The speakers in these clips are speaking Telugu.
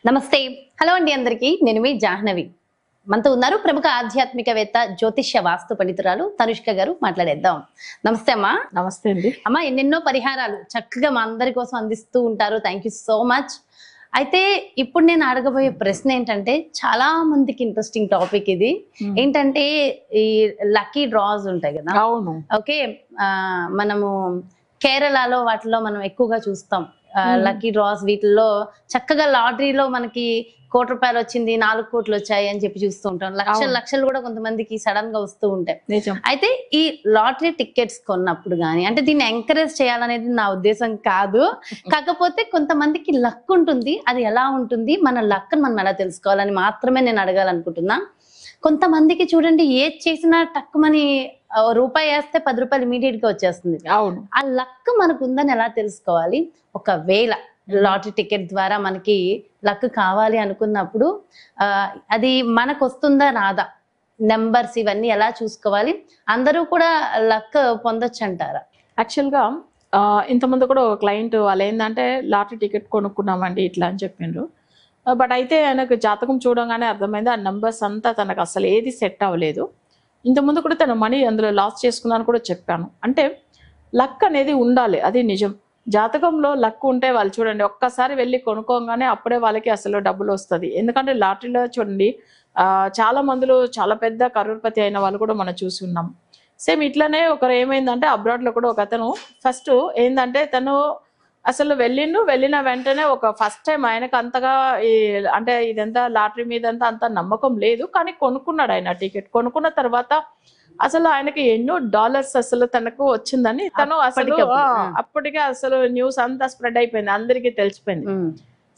నమస్తే. హలో అండి అందరికీ. నేను మీ జాహ్నవి. మనతో ఉన్నారు ప్రముఖ ఆధ్యాత్మికవేత్త, జ్యోతిష్య వాస్తు పండితురాలు తనుష్క గారు. మాట్లాడేద్దాం. నమస్తే అమ్మా. నమస్తే అండి. అమ్మా, ఎన్నెన్నో పరిహారాలు చక్కగా మా అందరి కోసం అందిస్తూ ఉంటారు. Thank you so much. అయితే ఇప్పుడు నేను అడగబోయే ప్రశ్న ఏంటంటే, చాలా మందికి ఇంట్రెస్టింగ్ టాపిక్ ఇది. ఏంటంటే ఈ లక్కీ డ్రాస్ ఉంటాయి కదా. అవును. ఓకే. మనము కేరళలో వాటిలో మనం ఎక్కువగా చూస్తాం. లక్కీ డ్రాస్ వీటిల్లో చక్కగా లాటరీలో మనకి ₹1,00,00,000 వచ్చింది, 4 కోట్లు వచ్చాయి అని చెప్పి చూస్తూ ఉంటాం. లక్షలు కూడా కొంతమందికి సడన్ గా వస్తూ ఉంటాయి. అయితే ఈ లాటరీ టికెట్స్ కొన్నప్పుడు గానీ, అంటే దీన్ని ఎంకరేజ్ చేయాలనేది నా ఉద్దేశం కాదు. కాకపోతే కొంతమందికి లక్ ఉంటుంది. అది ఎలా ఉంటుంది, మన లక్ మనం ఎలా తెలుసుకోవాలని మాత్రమే నేను అడగాలనుకుంటున్నా. కొంతమందికి చూడండి, ఏది చేసినా టక్కుమని రూపాయి వేస్తే ₹10 ఇమీడియట్ గా వచ్చేస్తుంది. అవును. ఆ లక్ మనకు ఉందని ఎలా తెలుసుకోవాలి? ఒకవేళ లాటరీ టికెట్ ద్వారా మనకి లక్ కావాలి అనుకున్నప్పుడు అది మనకు వస్తుందా రాదా, నెంబర్స్ ఇవన్నీ ఎలా చూసుకోవాలి? అందరూ కూడా లక్ పొందొచ్చు అంటారా? యాక్చువల్గా ఇంతకుముందు కూడా ఒక క్లయింట్ వాళ్ళు ఏంటంటే లాటరీ టికెట్ కొనుక్కున్నామండి ఇట్లా అని చెప్పిండ్రు. బట్ అయితే ఆయనకు జాతకం చూడంగానే అర్థమైంది ఆ నెంబర్స్ అంతా తనకు అసలు ఏది సెట్ అవ్వలేదు. ఇంతకుముందు కూడా తన మనీ అందులో లాస్ చేసుకున్నాను కూడా చెప్పాను. అంటే లక్ అనేది ఉండాలి, అది నిజం. జాతకంలో లక్ ఉంటే వాళ్ళు చూడండి ఒక్కసారి వెళ్ళి కొనుక్కోగానే అప్పుడే వాళ్ళకి అసలు డబ్బులు వస్తుంది. ఎందుకంటే లాటరీలో చూడండి చాలా మందిలో చాలా పెద్ద కరోడ్పతి అయిన వాళ్ళు కూడా మనం చూసి ఉన్నాం. సేమ్ ఇట్లనే ఒకరు ఏమైందంటే అబ్రాడ్లో కూడా ఒక అతను ఫస్ట్ ఏంటంటే తను అసలు వెళ్ళిన వెంటనే ఒక ఫస్ట్ టైం ఆయనకు అంతగా అంటే ఇదంతా లాటరీ మీద అంత నమ్మకం లేదు, కానీ కొనుక్కున్నాడు ఆయన టికెట్. కొనుక్కున్న తర్వాత అసలు ఆయనకి ఎన్నో డాలర్స్ అసలు తనకు వచ్చిందని తను అసలు అప్పటికే అసలు న్యూస్ అంతా స్ప్రెడ్ అయిపోయింది, అందరికీ తెలిసిపోయింది.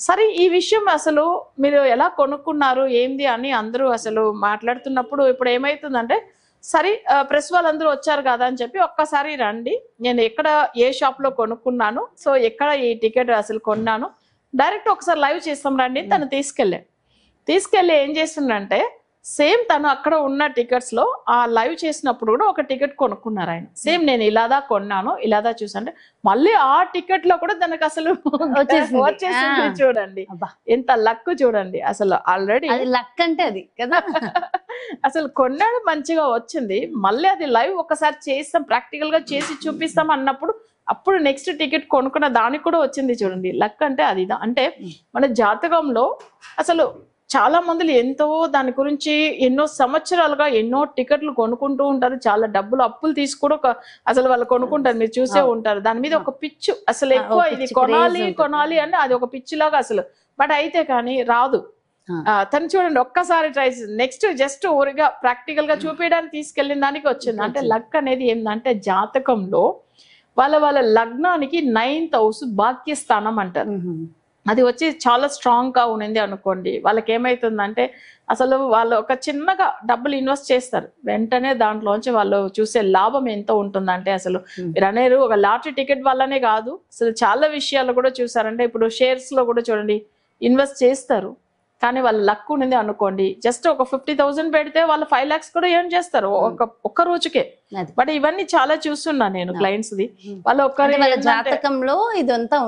సరే ఈ విషయం అసలు మీరు ఎలా కొనుక్కున్నారు ఏంది అని అందరూ అసలు మాట్లాడుతున్నప్పుడు ఇప్పుడు ఏమైతుందంటే, సరే ప్రెస్ వాళ్ళందరూ వచ్చారు కదా అని చెప్పి ఒక్కసారి రండి, నేను ఎక్కడ ఏ షాప్ లో కొనుక్కున్నాను, సో ఎక్కడ ఈ టికెట్ అసలు కొన్నాను, డైరెక్ట్ ఒకసారి లైవ్ చేస్తాం రండి. తను తీసుకెళ్ళి ఏం చేస్తుందంటే సేమ్ తను అక్కడ ఉన్న టికెట్స్ లో ఆ లైవ్ చేసినప్పుడు కూడా ఒక టికెట్ కొనుక్కున్నారు ఆయన. సేమ్ నేను ఇలాదా కొన్నాను, ఇలాదా చూసంటే మళ్ళీ ఆ టికెట్ లో కూడా తనకు అసలు వచ్చేసింది. చూడండి ఎంత లక్ చూడండి. అసలు ఆల్రెడీ లక్ అంటే అది కదా. అసలు కొన్నాడు, మంచిగా వచ్చింది. మళ్ళీ అది లైవ్ ఒకసారి చేస్తాం, ప్రాక్టికల్ గా చేసి చూపిస్తాం అన్నప్పుడు అప్పుడు నెక్స్ట్ టికెట్ కొనుక్కున్న దానికి కూడా వచ్చింది. చూడండి లక్ అంటే అది. అంటే మన జాతకంలో అసలు చాలా మంది ఎంతో దాని గురించి ఎన్నో సంవత్సరాలుగా ఎన్నో టికెట్లు కొనుక్కుంటూ ఉంటారు. చాలా డబ్బులు అప్పులు తీసి కూడా అసలు వాళ్ళు కొనుక్కుంటారు, మీరు చూసే ఉంటారు. దాని మీద ఒక పిచ్చు అసలు ఎక్కువ, ఇది కొనాలి అని అది ఒక పిచ్చిలాగా అసలు. బట్ అయితే కానీ రాదు. తను చూడండి ఒక్కసారి ట్రై చేసి నెక్స్ట్ జస్ట్ ఊరిగా ప్రాక్టికల్ గా చూపించడానికి తీసుకెళ్ళిన దానికి వచ్చింది. అంటే లక్ అనేది ఏంటంటే జాతకంలో వాళ్ళ లగ్నానికి 9th హౌస్ భాగ్యస్థానం అంటారు. అది వచ్చి చాలా స్ట్రాంగ్ గా ఉన్నింది అనుకోండి, వాళ్ళకి ఏమైతుందంటే అసలు వాళ్ళు ఒక చిన్నగా డబ్బులు ఇన్వెస్ట్ చేస్తారు, వెంటనే దాంట్లోంచి వాళ్ళు చూసే లాభం ఎంతో ఉంటుందంటే అసలు మీరు అనేది ఒక లాటరీ టికెట్ వల్లనే కాదు, అసలు చాలా విషయాలు కూడా చూసారంటే ఇప్పుడు షేర్స్ లో కూడా చూడండి ఇన్వెస్ట్ చేస్తారు, కానీ వాళ్ళ లక్ ఉన్నది అనుకోండి జస్ట్ ఒక 50,000 పెడితే వాళ్ళు 5 lakhs కూడా ఏం చేస్తారు ఒక్క రోజుకే. బట్ ఇవన్నీ చాలా చూస్తున్నా నేను క్లయింట్స్ ది. వాళ్ళ ఒక్కరి జాతకంలో ఇదంతా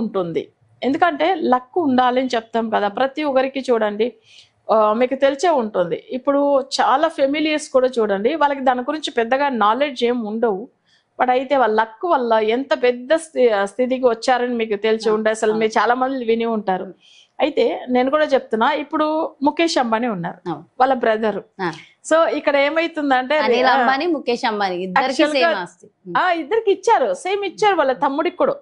ఉంటుంది. ఎందుకంటే లక్ ఉండాలి అని చెప్తాం కదా ప్రతి ఒక్కరికి. చూడండి మీకు తెలిసే ఉంటుంది, ఇప్పుడు చాలా ఫెమిలియర్స్ కూడా చూడండి వాళ్ళకి దాని గురించి పెద్దగా నాలెడ్జ్ ఏం ఉండవు, బట్ అయితే వాళ్ళ లక్ వల్ల ఎంత పెద్ద స్థితికి వచ్చారని మీకు తెలిసి ఉంటే అసలు మీరు చాలా మంది విని ఉంటారు. అయితే నేను కూడా చెప్తున్నా, ఇప్పుడు ముఖేష్ అంబానీ ఉన్నారు, వాళ్ళ బ్రదర్. సో ఇక్కడ ఏమైతుందంటే అనిల్ అంబానీ, ముఖేష్ అంబానీ ఇద్దరికి ఇచ్చారు, సేమ్ ఇచ్చారు వాళ్ళ తమ్ముడికి కూడా.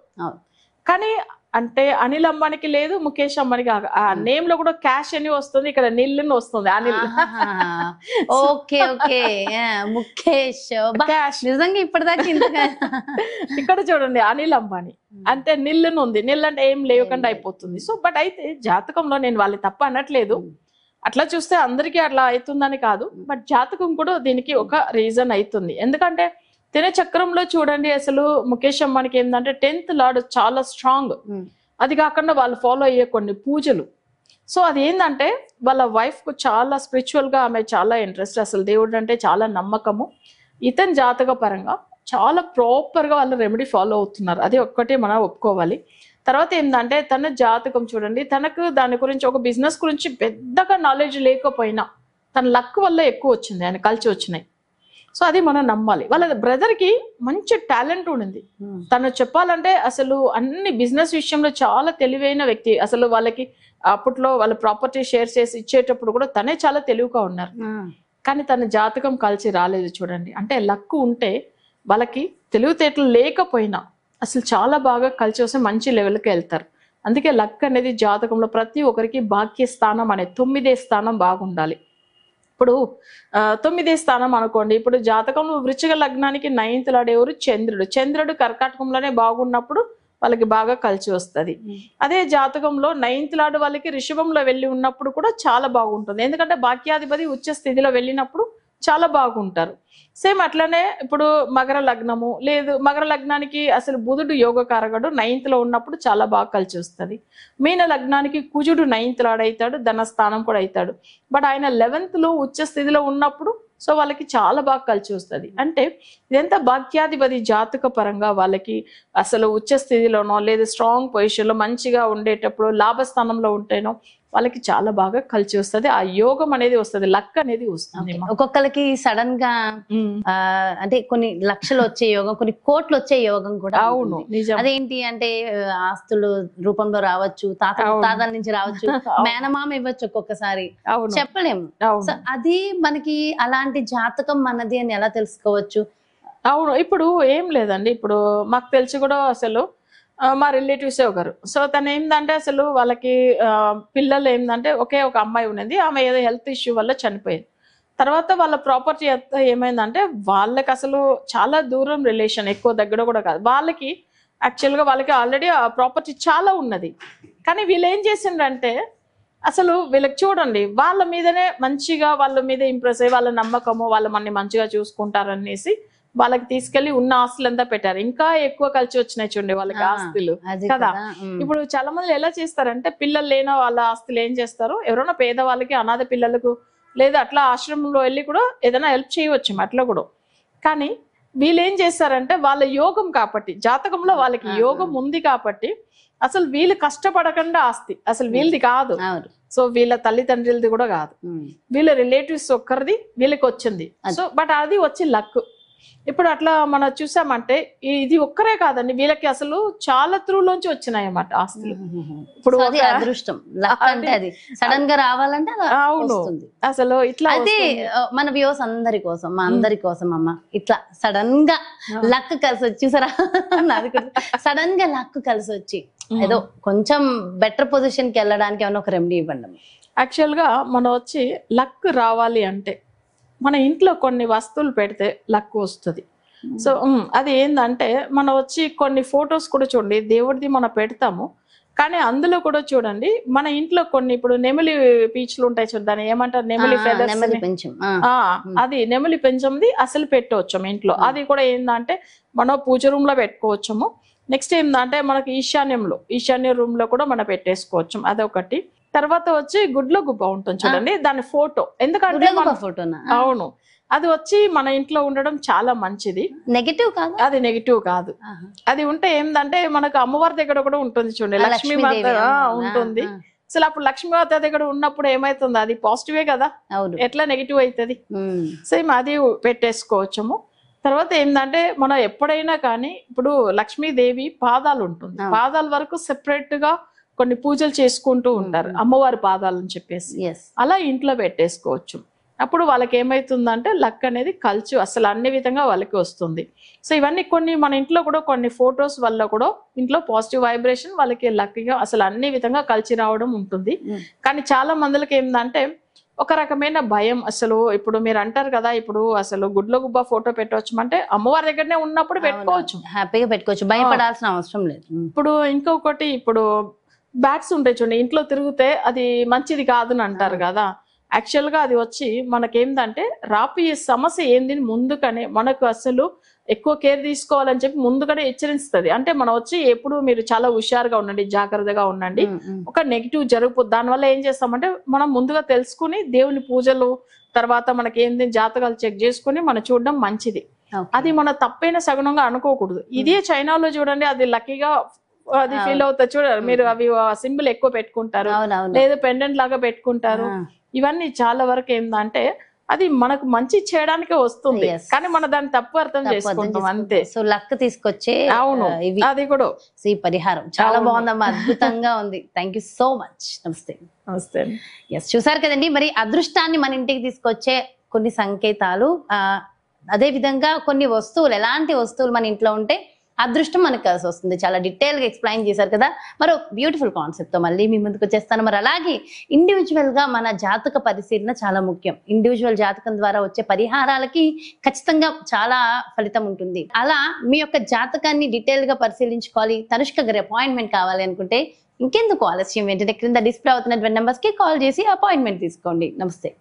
కానీ అంటే అనిల్ అంబానీకి లేదు, ముఖేష్ అంబానీకి ఆ నేమ్ లో కూడా క్యాష్ అని వస్తుంది, ఇక్కడ నిల్ వస్తుంది Anil. Okay okay, Mukesh cash నిజంగా ఇప్పటిదాకా ఇక్కడ చూడండి అనిల్ అంబానీ అంటే నిల్ ఉంది, నిల్ అంటే ఏం లేకుండా అయిపోతుంది. సో బట్ అయితే జాతకంలో నేను వాళ్ళని తప్ప అనట్లేదు, అట్లా చూస్తే అందరికీ అట్లా అవుతుందని కాదు, బట్ జాతకం కూడా దీనికి ఒక రీజన్ అవుతుంది. ఎందుకంటే తినే చక్రంలో చూడండి అసలు ముఖేష్ అంబానీకి ఏంటంటే 10th లార్డ్ చాలా స్ట్రాంగ్. అది కాకుండా వాళ్ళు ఫాలో అయ్యే కొన్ని పూజలు, సో అది ఏంటంటే వాళ్ళ వైఫ్ కు చాలా స్పిరిచువల్ గా ఆమె చాలా ఇంట్రెస్ట్, అసలు దేవుడు అంటే చాలా నమ్మకము. ఇతని జాతక పరంగా చాలా ప్రాపర్గా వాళ్ళు రెమెడీ ఫాలో అవుతున్నారు. అది ఒక్కటే మనం ఒప్పుకోవాలి. తర్వాత ఏంటంటే తన జాతకం చూడండి, తనకు దాని గురించి ఒక బిజినెస్ గురించి పెద్దగా నాలెడ్జ్ లేకపోయినా తన లక్ వల్ల ఎక్కువ వచ్చింది, ఆయన కలిసి వచ్చినాయి. సో అది మనం నమ్మాలి. వాళ్ళ బ్రదర్కి మంచి టాలెంట్ ఉండింది. తను చెప్పాలంటే అసలు అన్ని బిజినెస్ విషయంలో చాలా తెలివైన వ్యక్తి. అసలు వాళ్ళకి అప్పట్లో వాళ్ళ ప్రాపర్టీ షేర్ చేసి ఇచ్చేటప్పుడు కూడా తనే చాలా తెలివిగా ఉన్నారు. కానీ తన జాతకం కలిసి రాలేదు చూడండి. అంటే లక్ ఉంటే వాళ్ళకి తెలివితేటలు లేకపోయినా అసలు చాలా బాగా కలిసి వస్తే మంచి లెవెల్కి వెళ్తారు. అందుకే లక్ అనేది జాతకంలో ప్రతి ఒక్కరికి భాగ్య స్థానం అనేది 9వ స్థానం బాగుండాలి. ఇప్పుడు 9వ స్థానం అనుకోండి, ఇప్పుడు జాతకంలో వృశ్చిక లగ్నానికి 9th లార్డ్ ఎవరు? చంద్రుడు. చంద్రుడు కర్కాటకంలోనే బాగున్నప్పుడు వాళ్ళకి బాగా కలిసి వస్తుంది. అదే జాతకంలో 9th లార్డ్ వాళ్ళకి రిషభంలో వెళ్ళి ఉన్నప్పుడు కూడా చాలా బాగుంటుంది. ఎందుకంటే భాగ్యాధిపతి ఉచ్చ స్థితిలో వెళ్ళినప్పుడు చాలా బాగుంటారు. సేమ్ అట్లనే ఇప్పుడు మకర లగ్నము లేదు, మకర లగ్నానికి అసలు బుధుడు యోగకారకుడు 9th లో ఉన్నప్పుడు చాలా బాగా కలిసి వస్తుంది. మీన లగ్నానికి కుజుడు 9th లార్డ్ అవుతాడు, ధనస్థానం కూడా అవుతాడు. బట్ ఆయన 11th లో ఉచ్చ స్థితిలో ఉన్నప్పుడు సో వాళ్ళకి చాలా బాగా కలిసి వస్తుంది. అంటే ఇదంతా భాగ్యాధిపతి జాతక పరంగా వాళ్ళకి అసలు ఉచ్చ స్థితిలోనో లేదా స్ట్రాంగ్ పొజిషన్లో మంచిగా ఉండేటప్పుడు లాభస్థానంలో ఉంటేనో వాళ్ళకి చాలా బాగా కలిసి వస్తుంది. ఆ యోగం అనేది వస్తుంది, లక్ అనేది వస్తుంది. ఒక్కొక్కరికి సడన్ గా అంటే కొన్ని లక్షలు వచ్చే యోగం, కొన్ని కోట్లు వచ్చే యోగం కూడా. అవును, నిజం. అదేంటి అంటే ఆస్తులు రూపంలో రావచ్చు, తాతల నుంచి రావచ్చు, మేనమామ ఇవ్వచ్చు, ఒక్కొక్కసారి చెప్పలేము. సో అది మనకి అలాంటి జాతకం మనది అని ఎలా తెలుసుకోవచ్చు? అవును, ఇప్పుడు ఏం లేదండి. ఇప్పుడు మాకు తెలిసి కూడా అసలు మా రిలేటివ్సే ఒకరు. సో తను ఏంటంటే అసలు వాళ్ళకి పిల్లలు ఏంటంటే ఒకే ఒక అమ్మాయి ఉన్నది. ఆమె ఏదో హెల్త్ ఇష్యూ వల్ల చనిపోయింది. తర్వాత వాళ్ళ ప్రాపర్టీ ఏమైందంటే వాళ్ళకి అసలు చాలా దూరం రిలేషన్, ఎక్కువ దగ్గర కూడా కాదు. వాళ్ళకి యాక్చువల్గా వాళ్ళకి ఆల్రెడీ ఆ ప్రాపర్టీ చాలా ఉన్నది. కానీ వీళ్ళు ఏం చేసిండ్రంటే అసలు వీళ్ళకి చూడండి వాళ్ళ మీదనే మంచిగా, వాళ్ళ మీద ఇంప్రెస్ అయ్యి వాళ్ళ నమ్మకము, వాళ్ళు మనని మంచిగా చూసుకుంటారనేసి వాళ్ళకి తీసుకెళ్లి ఉన్న ఆస్తులంతా పెట్టారు. ఇంకా ఎక్కువ కలిసి వచ్చినాయి చూడండి వాళ్ళకి ఆస్తులు కదా. ఇప్పుడు చాలా మంది ఎలా చేస్తారంటే పిల్లలు లేని వాళ్ళ ఆస్తులు ఏం చేస్తారు, ఎవరైనా పేదవాళ్ళకి, అనాథ పిల్లలకు లేదా అట్లా ఆశ్రమంలో వెళ్ళి కూడా ఏదైనా హెల్ప్ చేయవచ్చు అట్లా కూడా. కానీ వీళ్ళు ఏం చేస్తారంటే వాళ్ళ యోగం కాబట్టి, జాతకంలో వాళ్ళకి యోగం ఉంది కాబట్టి అసలు వీళ్ళు కష్టపడకుండా ఆస్తి అసలు వీళ్ళది కాదు. సో వీళ్ళ తల్లిదండ్రులది కూడా కాదు, వీళ్ళ రిలేటివ్స్ ఒక్కరిది వీళ్ళకి వచ్చింది. సో బట్ అది వచ్చి లక్. ఇప్పుడు అట్లా మనం చూసామంటే ఇది ఒక్కరే కాదండి, వీళ్ళకి అసలు చాలా త్రూలోంచి వచ్చినాయి అన్నమాట ఆస్తులు. ఇప్పుడు అదృష్టం అంటే అది సడన్ గా రావాలంటే అవును అసలు ఇట్లా. అదే మన వ్యూస్ అందరి కోసం, మా అందరి కోసం అమ్మ ఇట్లా సడన్ గా లక్ కలిసి వచ్చి చూసారా, నాది సడన్ గా లక్ కలిసి వచ్చి ఏదో కొంచెం బెటర్ పొజిషన్ కి వెళ్ళడానికి ఏమైనా ఒక రెమెడీ ఇవ్వండి. యాక్చువల్ గా మనం వచ్చి లక్ రావాలి అంటే మన ఇంట్లో కొన్ని వస్తువులు పెడితే లక్ వస్తుంది. సో అది ఏంటంటే మనం వచ్చి కొన్ని ఫొటోస్ కూడా చూడండి, దేవుడిది మనం పెడతాము. కానీ అందులో కూడా చూడండి మన ఇంట్లో కొన్ని ఇప్పుడు నెమలి పీచులు ఉంటాయి చూడండి, దాన్ని ఏమంటారు, నెమలి ఫెదర్స్. అది నెమలి పెంచంది అసలు పెట్టవచ్చు ఇంట్లో. అది కూడా ఏంటంటే మనం పూజ రూమ్ లో పెట్టుకోవచ్చము. నెక్స్ట్ ఏంటంటే మనకి ఈశాన్య రూమ్ లో కూడా మనం పెట్టేసుకోవచ్చు, అదొకటి. తర్వాత వచ్చి గుడ్ల గుబ్బ ఉంటుంది చూడండి, దాని ఫోటో. ఎందుకంటే అవును అది వచ్చి మన ఇంట్లో ఉండడం చాలా మంచిది. నెగటివ్ కాదు, అది నెగటివ్ కాదు. అది ఉంటే ఏంటంటే మనకు అమ్మవారి దగ్గర కూడా ఉంటుంది చూడండి, లక్ష్మీమాత ఉంటుంది. అసలు అప్పుడు లక్ష్మీమాత దగ్గర ఉన్నప్పుడు ఏమైతుంది, అది పాజిటివే కదా, ఎట్లా నెగిటివ్ అవుతుంది. సేమ్ అది పెట్టేసుకోవచ్చము. తర్వాత ఏంటంటే మనం ఎప్పుడైనా కానీ ఇప్పుడు లక్ష్మీదేవి పాదాలు ఉంటుంది, పాదాల వరకు సెపరేట్ గా కొన్ని పూజలు చేసుకుంటూ ఉంటారు అమ్మవారి పాదాలని చెప్పేసి, అలా ఇంట్లో పెట్టేసుకోవచ్చు. అప్పుడు వాళ్ళకి ఏమైతుందంటే లక్ అనేది కలిసి అసలు అన్ని విధంగా వాళ్ళకి వస్తుంది. సో ఇవన్నీ కొన్ని మన ఇంట్లో కూడా కొన్ని ఫొటోస్ వల్ల కూడా ఇంట్లో పాజిటివ్ వైబ్రేషన్ వాళ్ళకి లక్గా అసలు అన్ని విధంగా కలిసి రావడం ఉంటుంది. కానీ చాలా మందికి ఏంటంటే ఒక రకమైన భయం. అసలు ఇప్పుడు మీరు అంటారు కదా, ఇప్పుడు అసలు గుడ్ల గుబ్బ ఫోటో పెట్టవచ్చు అంటే అమ్మవారి దగ్గరనే ఉన్నప్పుడు పెట్టుకోవచ్చు, హ్యాపీగా పెట్టుకోవచ్చు, భయపడాల్సిన అవసరం లేదు. ఇప్పుడు ఇంకొకటి, ఇప్పుడు బ్యాట్స్ ఉంటాయి చూడండి ఇంట్లో తిరిగితే అది మంచిది కాదని అంటారు కదా. యాక్చువల్ గా అది వచ్చి మనకేంటంటే రాపియే సమస్య ఏంది ముందుగానే మనకు అసలు ఎక్కువ కేర్ తీసుకోవాలని చెప్పి ముందుగానే హెచ్చరిస్తుంది. అంటే మనం వచ్చి ఎప్పుడు మీరు చాలా హుషారుగా ఉండండి, జాగ్రత్తగా ఉండండి, ఒక నెగిటివ్ జరుగుతుంది. దానివల్ల ఏం చేస్తామంటే మనం ముందుగా తెలుసుకుని దేవుని పూజలు తర్వాత మనకి ఏంది జాతకాలు చెక్ చేసుకుని మనం చూడడం మంచిది. Okay. అది మన తప్పైన సగుణంగా అనుకోకూడదు. ఇదే చైనాలో చూడండి, అది లక్కీగా అది ఫీల్ అవుతుంది. చూడాలి మీరు, అవి సింబల్ ఎక్కువ పెట్టుకుంటారు, అవునవును. లేదా పెండెంట్ లాగా పెట్టుకుంటారు. ఇవన్నీ చాలా వరకు ఏంటంటే అది మనకు మంచి చేయడానికే వస్తుంది, Yes. కానీ మనం దాన్ని తప్పు అర్థం చేసుకుంటాం అంతే. సో లక్ తీసుకొచ్చే అవును, ఇవి అది కూడా ఈ పరిహారం చాలా అవును. బాగుందమ్మా, అద్భుతంగా ఉంది. Thank you so much. నమస్తే. వస్తే ఎస్, చూసారు కదండి, మరి అదృష్టాన్ని మన ఇంటికి తీసుకొచ్చే కొన్ని సంకేతాలు, అదే విధంగా కొన్ని వస్తువులు, ఎలాంటి వస్తువులు మన ఇంట్లో ఉంటే అదృష్టం మనకు కలిసి వస్తుంది, చాలా డీటెయిల్ గా ఎక్స్ప్లెయిన్ చేశారు కదా. మరో బ్యూటిఫుల్ కాన్సెప్ట్ తో మళ్ళీ మీ ముందుకు వచ్చేస్తాను. మరి అలాగే ఇండివిజువల్ గా మన జాతక పరిశీలన చాలా ముఖ్యం. ఇండివిజువల్ జాతకం ద్వారా వచ్చే పరిహారాలకి ఖచ్చితంగా చాలా ఫలితం ఉంటుంది. అలా మీ యొక్క జాతకాన్ని డీటెయిల్ గా పరిశీలించుకోవాలి, తనుష్క గారి అపాయింట్మెంట్ కావాలి అనుకుంటే ఇంకెందుకు ఆలస్యం, వెంటనే క్రింద డిస్ప్లే అవుతున్నటువంటి నెంబర్స్ కి కాల్ చేసి అపాయింట్మెంట్ తీసుకోండి. నమస్తే.